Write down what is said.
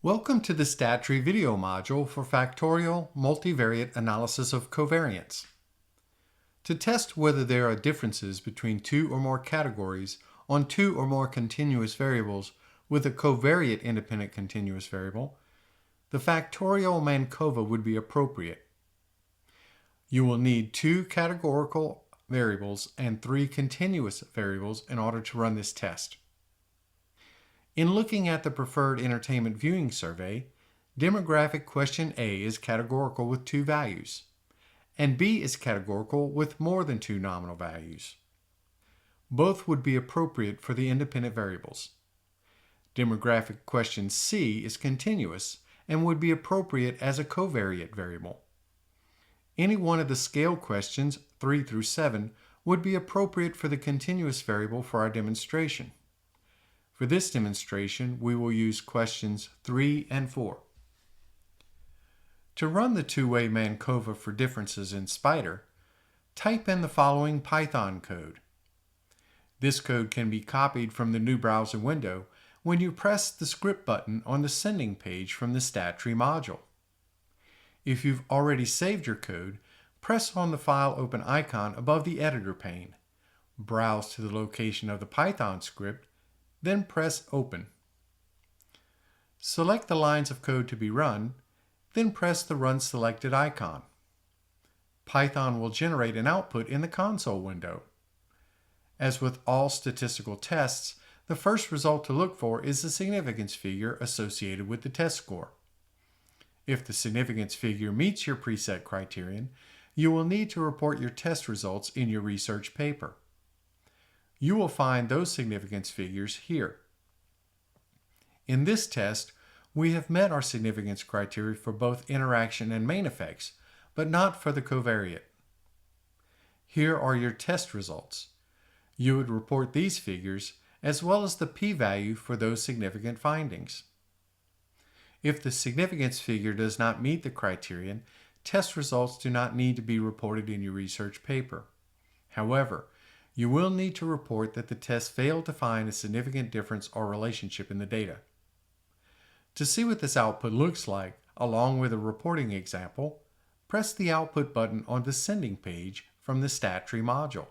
Welcome to the StatTree video module for Factorial Multivariate Analysis of Covariance. To test whether there are differences between two or more categories on two or more continuous variables with a covariate independent continuous variable, the Factorial MANCOVA would be appropriate. You will need two categorical variables and three continuous variables in order to run this test. In looking at the preferred entertainment viewing survey, demographic question A is categorical with two values, and B is categorical with more than two nominal values. Both would be appropriate for the independent variables. Demographic question C is continuous and would be appropriate as a covariate variable. Any one of the scale questions 3 through 7 would be appropriate for the continuous variable for our demonstration. For this demonstration, we will use questions 3 and 4. To run the two-way MANCOVA for differences in Spider, type in the following Python code. This code can be copied from the new browser window when you press the script button on the sending page from the StatTree module. If you've already saved your code, press on the File Open icon above the editor pane. Browse to the location of the Python script, then press Open. Select the lines of code to be run, then press the Run Selected icon. Python will generate an output in the console window. As with all statistical tests, the first result to look for is the significance figure associated with the test score. If the significance figure meets your preset criterion, you will need to report your test results in your research paper. You will find those significance figures here. In this test, we have met our significance criteria for both interaction and main effects, but not for the covariate. Here are your test results. You would report these figures as well as the p-value for those significant findings. If the significance figure does not meet the criterion, test results do not need to be reported in your research paper. However, you will need to report that the test failed to find a significant difference or relationship in the data. To see what this output looks like, along with a reporting example, press the Output button on the sending page from the StatTree module.